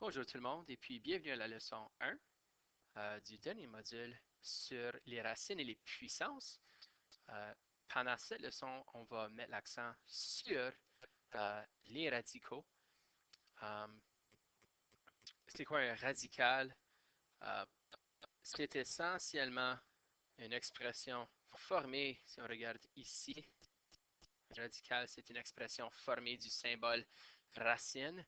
Bonjour tout le monde et puis bienvenue à la leçon 1 du dernier module sur les racines et les puissances. Pendant cette leçon, on va mettre l'accent sur les radicaux. Euh, c'est quoi un radical? Euh, c'est essentiellement une expression formée, si on regarde ici, radical, c'est une expression formée du symbole racine,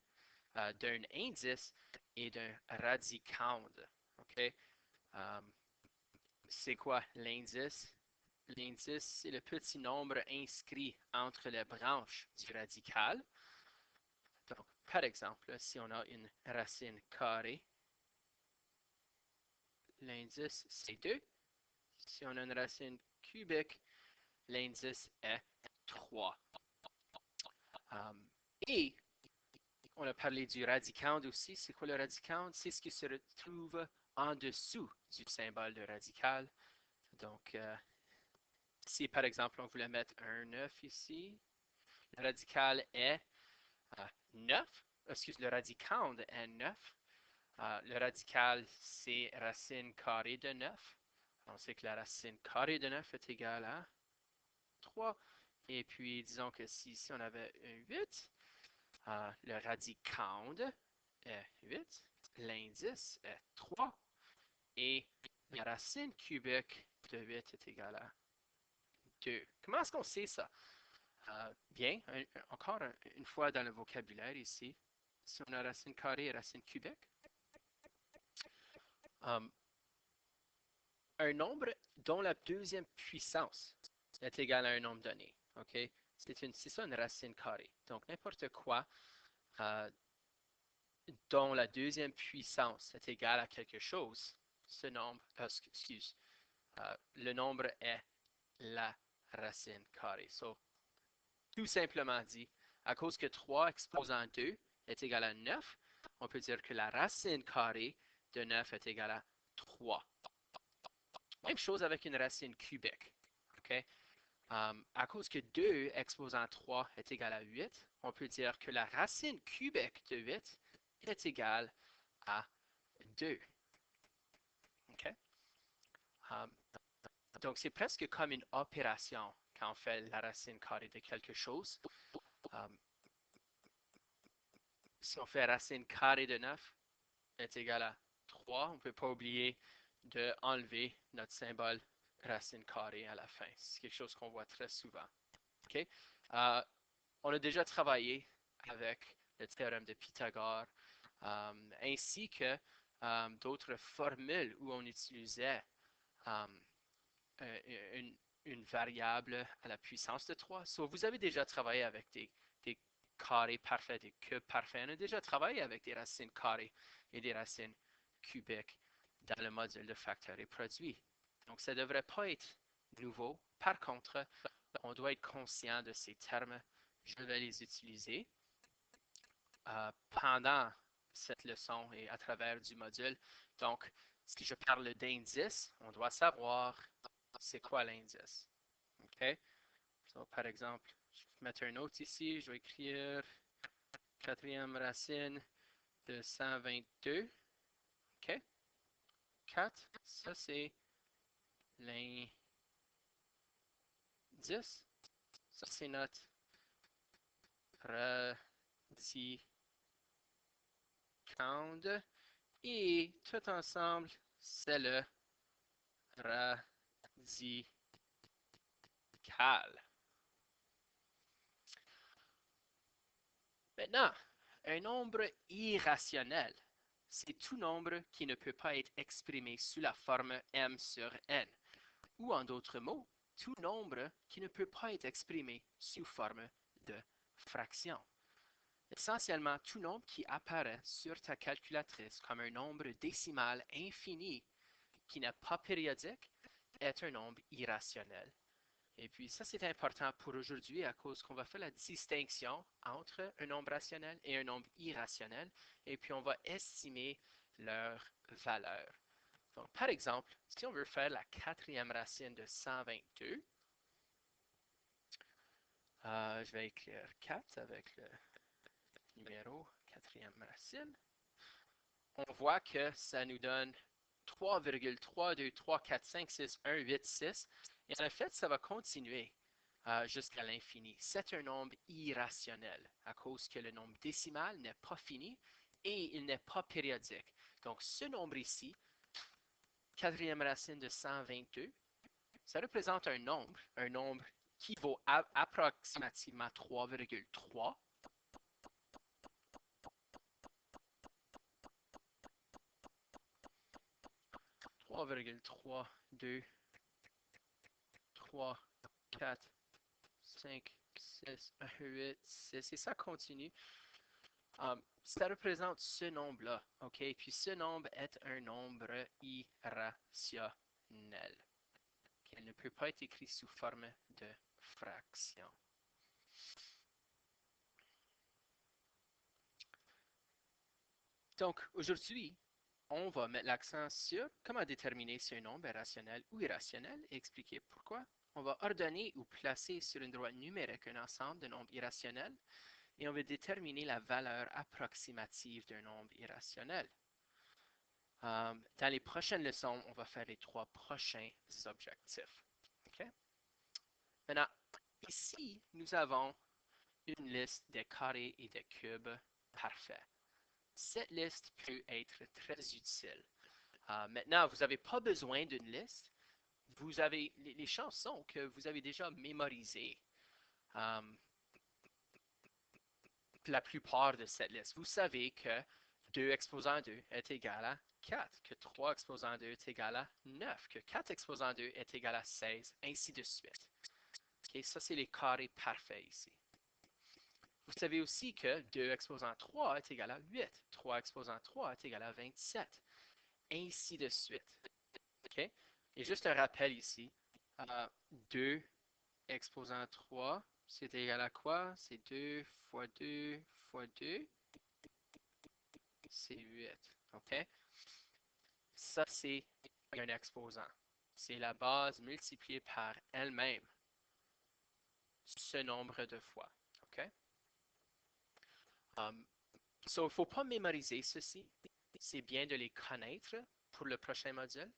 d'un indice et d'un radicande. OK? Euh, c'est quoi l'indice? L'indice, c'est le petit nombre inscrit entre les branches du radical. Donc, par exemple, si on a une racine carrée, l'indice c'est 2. Si on a une racine cubique, l'indice est 3. Um, et on a parlé du radicande aussi. C'est quoi le radicande? C'est ce qui se retrouve en dessous du symbole de radical. Donc, si par exemple on voulait mettre un 9 ici, le radical est 9, excuse, le radicande est 9. Le radical, c'est racine carrée de 9. On sait que la racine carrée de 9 est égale à 3. Et puis, disons que si on avait un 8, le radicande est 8, l'indice est 3, et la racine cubique de 8 est égale à 2. Comment est-ce qu'on sait ça? Bien, encore une fois dans le vocabulaire ici, si on a racine carrée et racine cubique, um, un nombre dont la deuxième puissance est égale à un nombre donné. OK? C'est ça une racine carrée. Donc, n'importe quoi euh, dont la deuxième puissance est égale à quelque chose, ce nombre, excuse, le nombre est la racine carrée. So, tout simplement dit, à cause que 3 exposant 2 est égal à 9, on peut dire que la racine carrée de 9 est égale à 3. Même chose avec une racine cubique. OK? À cause que 2 exposant 3 est égal à 8, on peut dire que la racine cubique de 8 est égale à 2. OK? Um, donc, c'est presque comme une opération quand on fait la racine carrée de quelque chose. Um, si on fait racine carrée de 9 est égal à 3, on ne peut pas oublier d'enlever notre symbole racine carrée à la fin. C'est quelque chose qu'on voit très souvent. OK? On a déjà travaillé avec le théorème de Pythagore, ainsi que d'autres formules où on utilisait um, une, une, variable à la puissance de 3. So, vous avez déjà travaillé avec des carrés parfaits, des cubes parfaits. On a déjà travaillé avec des racines carrées et des racines cubiques dans le module de facteurs et produits. Donc, ça ne devrait pas être nouveau. Par contre, on doit être conscient de ces termes. Je vais les utiliser pendant cette leçon et à travers du module. Donc, si je parle d'indice, on doit savoir c'est quoi l'indice. OK? So, par exemple, je vais mettre un autre ici. Je vais écrire quatrième racine de 122. OK? 4, ça c'est l'indice. Ça c'est notre radicande. Et tout ensemble, c'est le radical. Maintenant, un nombre irrationnel, c'est tout nombre qui ne peut pas être exprimé sous la forme m sur n, ou en d'autres mots, tout nombre qui ne peut pas être exprimé sous forme de fraction. Essentiellement, tout nombre qui apparaît sur ta calculatrice comme un nombre décimal infini qui n'est pas périodique est un nombre irrationnel. Et puis ça, c'est important pour aujourd'hui à cause qu'on va faire la distinction entre un nombre rationnel et un nombre irrationnel. Et puis on va estimer leur valeur. Donc, par exemple, si on veut faire la quatrième racine de 122, je vais écrire 4 avec le numéro quatrième racine. on voit que ça nous donne 3,323456186. Et en fait, ça va continuer jusqu'à l'infini. C'est un nombre irrationnel à cause que le nombre décimal n'est pas fini et il n'est pas périodique. Donc, ce nombre ici, quatrième racine de 122, ça représente un nombre qui vaut approximativement 3,3. 3,32, 3, 4, 5, 6, 8, 6, et ça continue. Ça représente ce nombre-là, OK? Puis ce nombre est un nombre irrationnel, qui ne peut pas être écrit sous forme de fraction. Donc, aujourd'hui, on va mettre l'accent sur comment déterminer si un nombre est rationnel ou irrationnel et expliquer pourquoi. On va ordonner ou placer sur une droite numérique un ensemble de nombres irrationnels et on va déterminer la valeur approximative d'un nombre irrationnel. Dans les prochaines leçons, on va faire les 3 prochains objectifs. Okay? Maintenant, ici, nous avons une liste des carrés et des cubes parfaits. Cette liste peut être très utile. Maintenant, vous n'avez pas besoin d'une liste. Les chances sont que vous avez déjà mémorisé la plupart de cette liste. Vous savez que 2 exposant 2 est égal à 4, que 3 exposant 2 est égal à 9, que 4 exposant 2 est égal à 16, ainsi de suite. Okay, ça, c'est les carrés parfaits ici. Vous savez aussi que 2 exposant 3 est égal à 8, 3 exposant 3 est égal à 27, ainsi de suite. Okay? Et juste un rappel ici, 2 exposant 3, c'est égal à quoi? C'est 2 fois 2 fois 2, c'est 8. OK? Ça, c'est un exposant. C'est la base multipliée par elle-même ce nombre de fois. OK? So, il ne faut pas mémoriser ceci. C'est bien de les connaître pour le prochain module.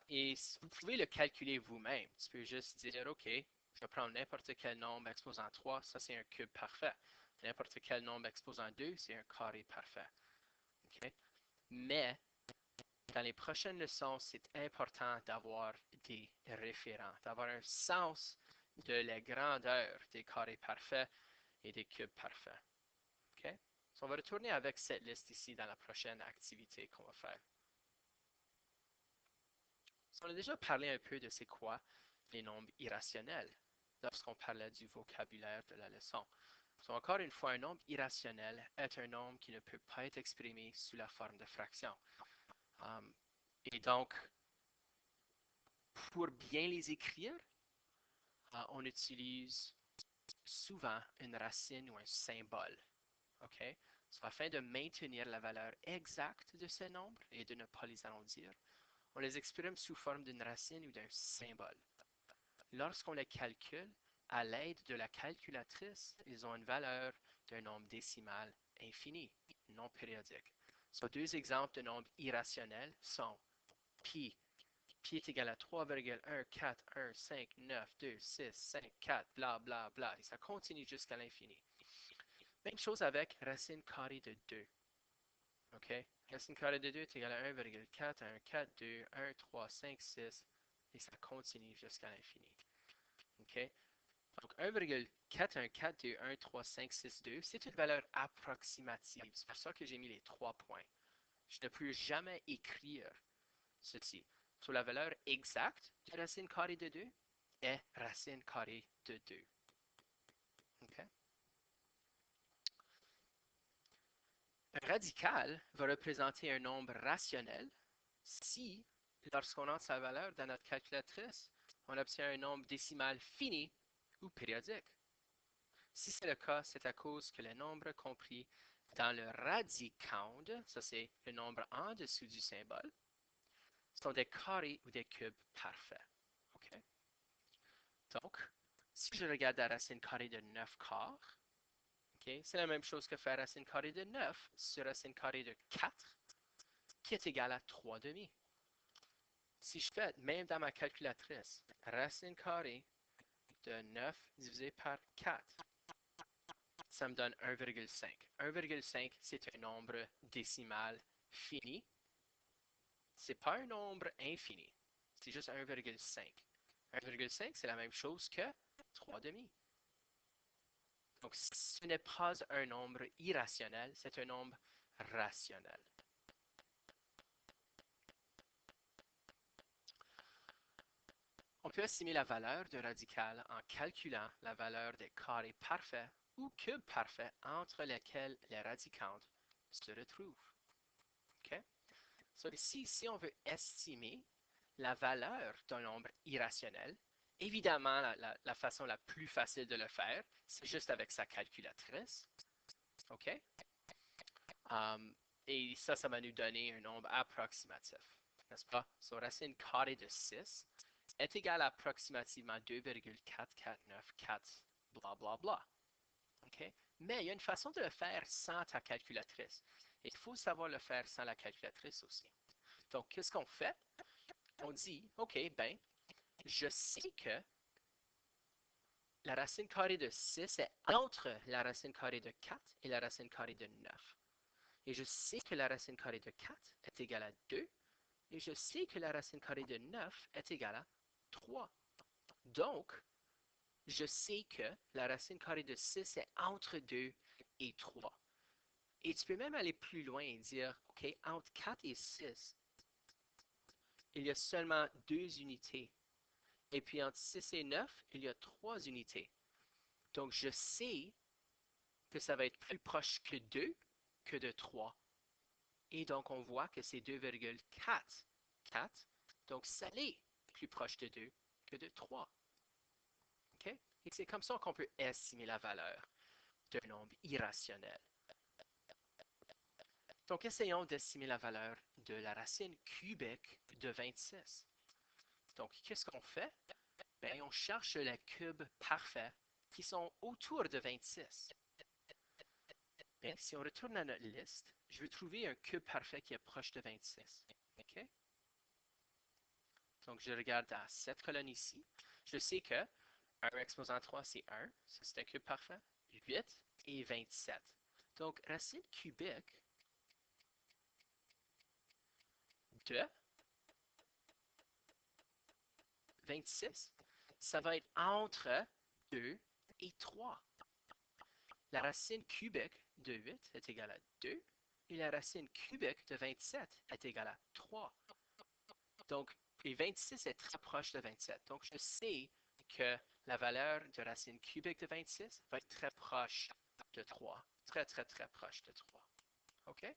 Et vous pouvez le calculer vous-même. Tu peux juste dire, OK, je vais prendre n'importe quel nombre exposant 3, ça c'est un cube parfait. N'importe quel nombre exposant 2, c'est un carré parfait. OK? Mais dans les prochaines leçons, c'est important d'avoir des référents, d'avoir un sens de la grandeur des carrés parfaits et des cubes parfaits. OK? So, on va retourner avec cette liste ici dans la prochaine activité qu'on va faire. So, on a déjà parlé un peu de c'est quoi les nombres irrationnels lorsqu'on parlait du vocabulaire de la leçon. So, encore une fois, un nombre irrationnel est un nombre qui ne peut pas être exprimé sous la forme de fraction. Et donc, pour bien les écrire, on utilise souvent une racine ou un symbole. OK? So, afin de maintenir la valeur exacte de ces nombres et de ne pas les arrondir, on les exprime sous forme d'une racine ou d'un symbole. Lorsqu'on les calcule, à l'aide de la calculatrice, ils ont une valeur d'un nombre décimal infini, non périodique. So, 2 exemples de nombres irrationnels sont pi. Pi est égal à 3,141,5,9,2,6,5,4, bla bla bla. Et ça continue jusqu'à l'infini. Même chose avec racine carrée de 2. OK? Racine carrée de 2 est égal à 1,414,2,1,3,5,6. Et ça continue jusqu'à l'infini. OK? Donc 1,414,2,1,3,5,6,2, c'est une valeur approximative. C'est pour ça que j'ai mis les 3 points. Je ne peux jamais écrire ceci. So, la valeur exacte de racine carrée de 2 est racine carrée de 2. Okay? Un radical va représenter un nombre rationnel si, lorsqu'on entre sa valeur dans notre calculatrice, on obtient un nombre décimal fini ou périodique. Si c'est le cas, c'est à cause que les nombres compris dans le radicand, ça c'est le nombre en dessous du symbole, sont des carrés ou des cubes parfaits. Okay? Donc, si je regarde la racine carrée de 9 quarts, okay, c'est la même chose que faire racine carrée de 9 sur racine carrée de 4. qui est égal à 3 demi. Si je fais, même dans ma calculatrice, racine carrée de 9 divisé par 4, ça me donne 1,5. 1,5, c'est un nombre décimal fini. C'est pas un nombre infini. C'est juste 1,5. 1,5, c'est la même chose que 3 demi. Donc, ce n'est pas un nombre irrationnel, c'est un nombre rationnel. On peut estimer la valeur de radical en calculant la valeur des carrés parfaits ou cubes parfaits entre lesquels les radicantes se retrouvent. Okay? So, ici, si on veut estimer la valeur d'un nombre irrationnel, évidemment, la façon la plus facile de le faire, c'est juste avec sa calculatrice. OK? Et ça va nous donner un nombre approximatif, n'est-ce pas? So, racine carrée de 6 est égal à approximativement 2,4494, bla bla bla. OK? Mais il y a une façon de le faire sans ta calculatrice. Et il faut savoir le faire sans la calculatrice aussi. Donc, qu'est-ce qu'on fait? On dit, OK, ben, je sais que la racine carrée de 6 est entre la racine carrée de 4 et la racine carrée de 9. Et je sais que la racine carrée de 4 est égale à 2. Et je sais que la racine carrée de 9 est égale à 3. Donc, je sais que la racine carrée de 6 est entre 2 et 3. Et tu peux même aller plus loin et dire, OK, entre 4 et 6, il y a seulement 2 unités. Et puis entre 6 et 9, il y a 3 unités. Donc, je sais que ça va être plus proche que 2 que de 3. Et donc, on voit que c'est 2,4. 4. Donc, ça l'est plus proche de 2 que de 3. OK? Et c'est comme ça qu'on peut estimer la valeur d'un nombre irrationnel. Donc, essayons d'estimer la valeur de la racine cubique de 26. Donc, qu'est-ce qu'on fait? Bien, on cherche les cubes parfaits qui sont autour de 26. Bien, si on retourne à notre liste, je vais trouver un cube parfait qui est proche de 26. OK? Donc, je regarde à cette colonne ici. Je sais que 1 exposant 3, c'est 1. Ça, c'est un cube parfait. 8 et 27. Donc, racine cubique de 26, ça va être entre 2 et 3. La racine cubique de 8 est égale à 2 et la racine cubique de 27 est égale à 3. Donc, et 26 est très proche de 27. Donc, je sais que la valeur de racine cubique de 26 va être très proche de 3. Très, très, très proche de 3. OK?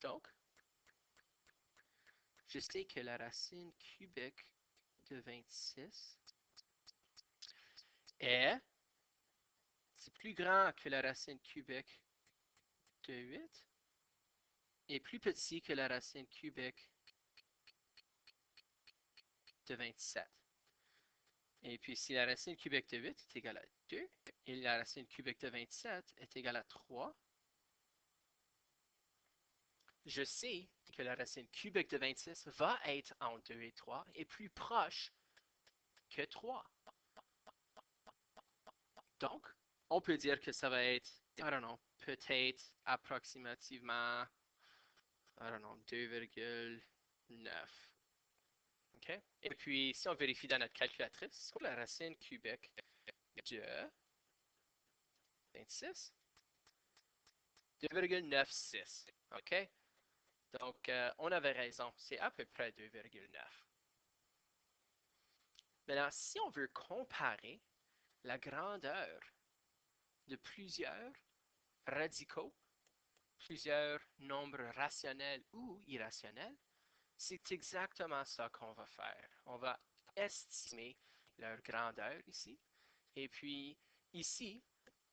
Donc, je sais que la racine cubique de 26 c'est plus grand que la racine cubique de 8 et plus petit que la racine cubique de 27. Et puis, si la racine cubique de 8 est égale à 2 et la racine cubique de 27 est égale à 3, je sais que la racine cubique de 26 va être entre 2 et 3 et plus proche que 3. Donc, on peut dire que ça va être, I don't know, peut-être approximativement, I don't know, 2,9. OK? Et puis, si on vérifie dans notre calculatrice, c'est quoi la racine cubique de 26? 2,96. OK? Donc, on avait raison. C'est à peu près 2,9. Maintenant, si on veut comparer la grandeur de plusieurs radicaux, plusieurs nombres rationnels ou irrationnels, c'est exactement ça qu'on va faire. On va estimer leur grandeur ici. Et puis, ici,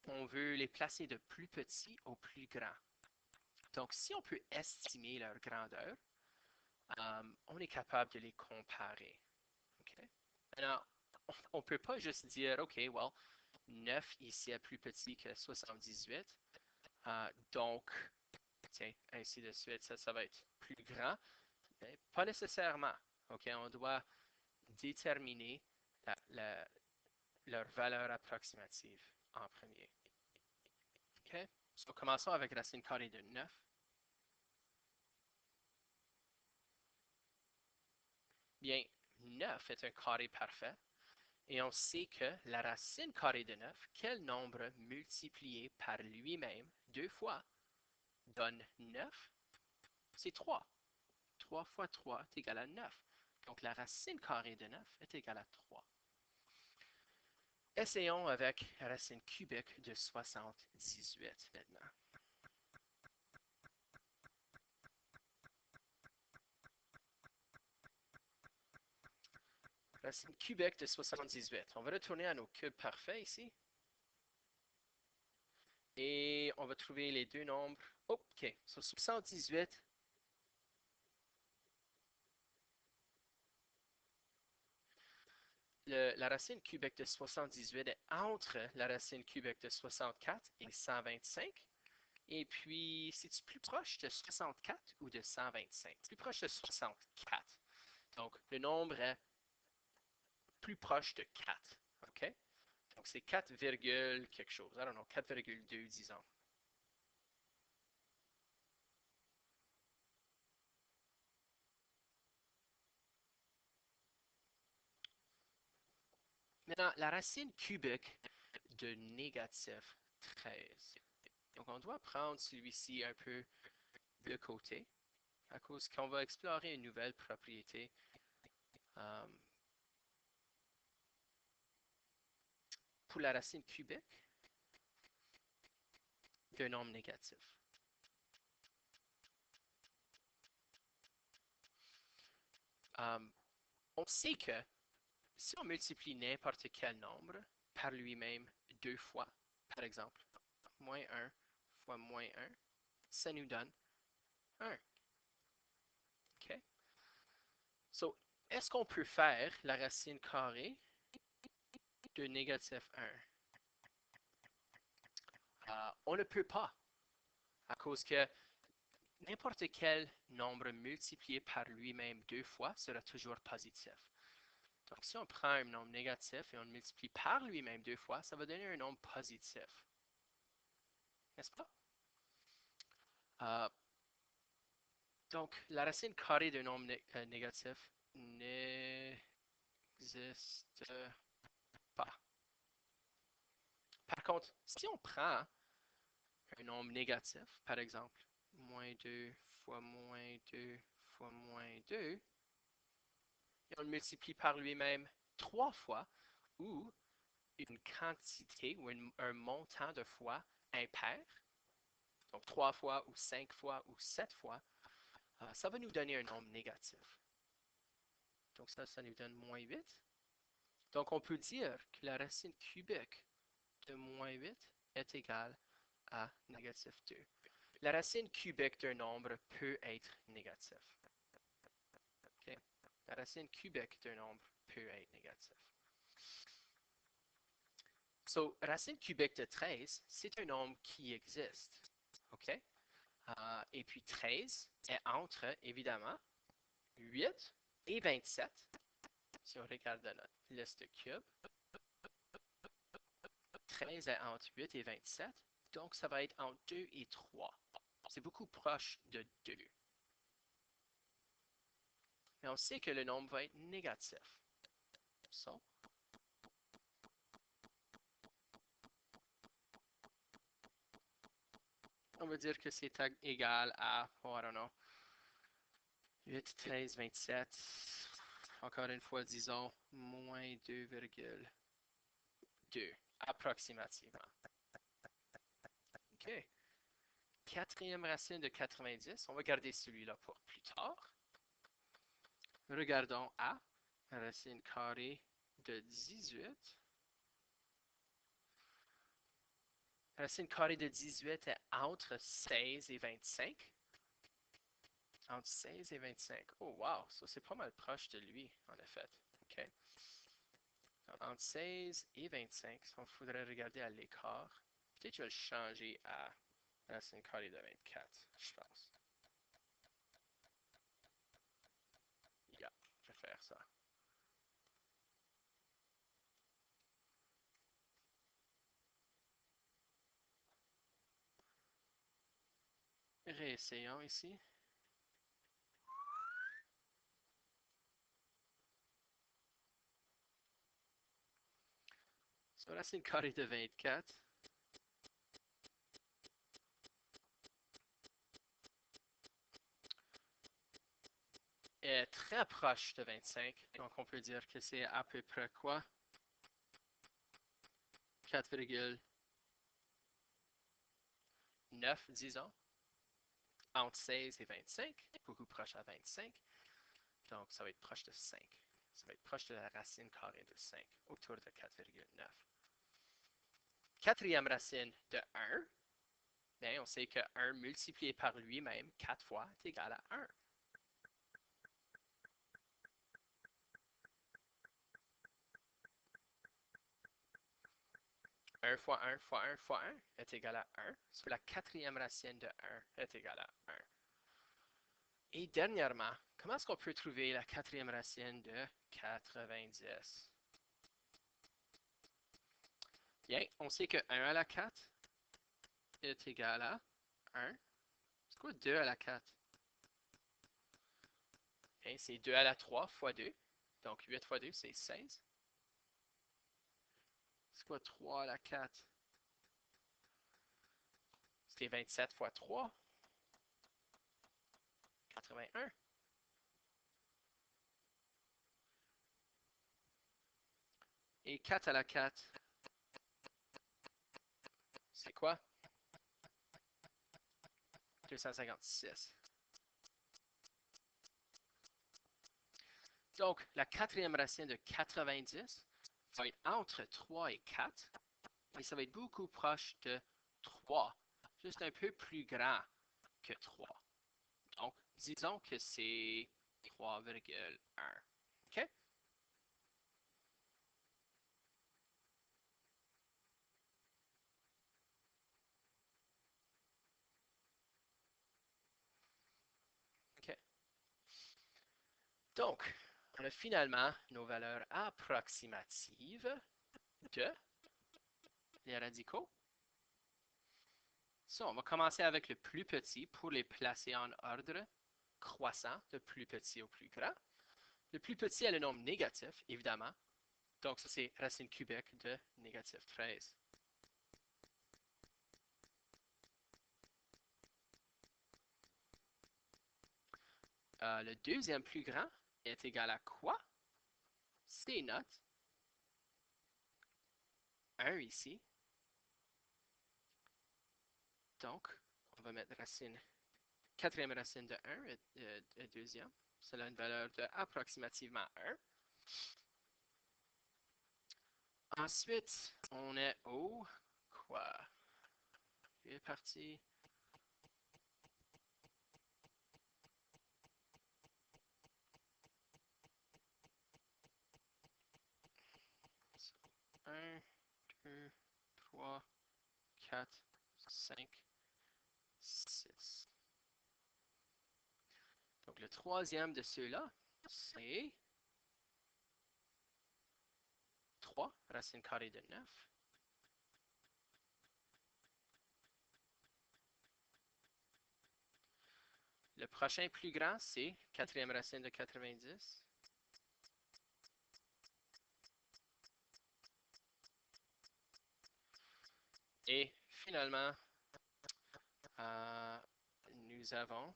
on veut les placer de plus petits au plus grand. Donc, si on peut estimer leur grandeur, on est capable de les comparer. Okay? Alors, on ne peut pas juste dire, OK, well, 9 ici est plus petit que 78. Donc, tiens, ainsi de suite, ça va être plus grand. Mais pas nécessairement. OK, on doit déterminer leur valeur approximative en premier. OK? So, commençons avec racine carrée de 9. Bien, 9 est un carré parfait. Et on sait que la racine carrée de 9, quel nombre multiplié par lui-même deux fois donne 9? C'est 3. 3 fois 3 est égal à 9. Donc la racine carrée de 9 est égale à 3. Essayons avec la racine cubique de 78 maintenant. Racine cubique de 78. On va retourner à nos cubes parfaits ici. Et on va trouver les deux nombres. OK, sur 78, la racine cubique de 78 est entre la racine cubique de 64 et 125. Et puis, c'est-tu plus proche de 64 ou de 125? Plus proche de 64. Donc, le nombre est plus proche de 4. OK? Donc, c'est 4, quelque chose. I don't know, 4,2, disons. Maintenant, la racine cubique de négatif 13. Donc, on doit prendre celui-ci un peu de côté, à cause qu'on va explorer une nouvelle propriété. Pour la racine cubique d'un nombre négatif. On sait que si on multiplie n'importe quel nombre par lui-même deux fois, par exemple, moins 1 fois moins 1, ça nous donne 1. OK? So, est-ce qu'on peut faire la racine carrée de négatif 1? On ne peut pas, à cause que n'importe quel nombre multiplié par lui-même deux fois sera toujours positif. Donc, si on prend un nombre négatif et on le multiplie par lui-même deux fois, ça va donner un nombre positif. N'est-ce pas? Euh, donc, la racine carrée d'un nombre négatif n'existe pas. Par contre, si on prend un nombre négatif, par exemple, moins 2 fois moins 2 fois moins 2, et on le multiplie par lui-même trois fois, ou une quantité ou un montant de fois impair, donc 3 fois ou 5 fois ou 7 fois, ça va nous donner un nombre négatif. Donc ça nous donne moins 8. Donc on peut dire que la racine cubique de moins 8 est égale à négatif 2. La racine cubique d'un nombre peut être négatif. Okay? La racine cubique d'un nombre peut être négatif. So, racine cubique de 13, c'est un nombre qui existe. OK? Et puis 13 est entre, évidemment, 8 et 27. Si on regarde dans notre liste cube, 13 est entre 8 et 27. Donc, ça va être entre 2 et 3. C'est beaucoup proche de 2. Mais on sait que le nombre va être négatif. So, on va dire que c'est égal à, oh, I don't know, 8, 13, 27. Encore une fois, disons, moins 2,2, approximativement. OK. Quatrième racine de 90, on va garder celui-là pour plus tard. Regardons A, racine carrée de 18. Racine carrée de 18 est entre 16 et 25. Entre 16 et 25. Oh, wow! Ça, c'est pas mal proche de lui, en effet. OK. Entre 16 et 25, il faudrait regarder à l'écart. Peut-être que je vais le changer à racine carrée de 24, je pense. Yeah, je vais faire ça. Réessayons ici. So, racine carrée de 24 est très proche de 25. Donc, on peut dire que c'est à peu près quoi? 4,9, disons, entre 16 et 25, beaucoup proche à 25. Donc, ça va être proche de 5. Ça va être proche de la racine carrée de 5, autour de 4,9. Quatrième racine de 1, bien, on sait que 1 multiplié par lui-même 4 fois est égal à 1. 1 fois 1 fois 1 fois 1 est égal à 1. So, la quatrième racine de 1 est égal à 1. Et dernièrement, comment est-ce qu'on peut trouver la quatrième racine de 90? Bien, on sait que 1 à la 4 est égal à 1. C'est quoi 2 à la 4? Bien, c'est 2 à la 3 fois 2. Donc 8 fois 2, c'est 16. C'est quoi 3 à la 4? C'est 27 fois 3. 81. Et 4 à la 4, c'est quoi? 256. Donc, la quatrième racine de 90 va être entre 3 et 4, et ça va être beaucoup proche de 3, juste un peu plus grand que 3. Donc, disons que c'est 3,1. OK? OK. Donc, on a finalement nos valeurs approximatives de les radicaux. So, on va commencer avec le plus petit pour les placer en ordre croissant, de plus petit au plus grand. Le plus petit est le nombre négatif, évidemment. Donc, ça, c'est racine cubique de négatif 13. Le deuxième plus grand est égal à quoi? C'est notre 1 ici. Donc, on va mettre quatrième racine de 1 et deuxième. Cela a une valeur de approximativement 1. Ensuite, on est au quoi? Il est parti. Un, 2, 3, 4, 5, 6. Donc, le troisième de ceux-là, c'est 3, racine carrée de 9. Le prochain plus grand, c'est quatrième racine de 90. Et finalement, nous avons,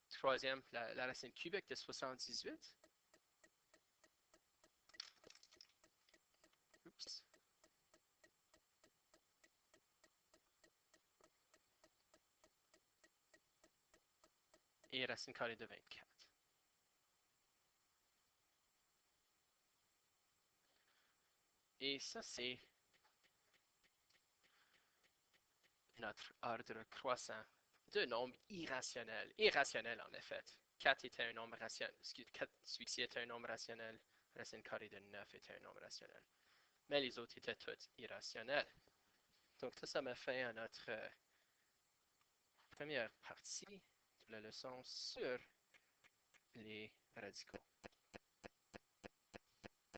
troisième, la racine cubique de 78. Oups. Et racine carrée de 24. Et ça, c'est notre ordre croissant de nombres irrationnels. Irrationnel, en effet. 4 était un nombre rationnel. Celui-ci était un nombre rationnel. Racine carrée de 9 était un nombre rationnel. Mais les autres étaient tous irrationnels. Donc, ça m'a fait à notre première partie de la leçon sur les radicaux.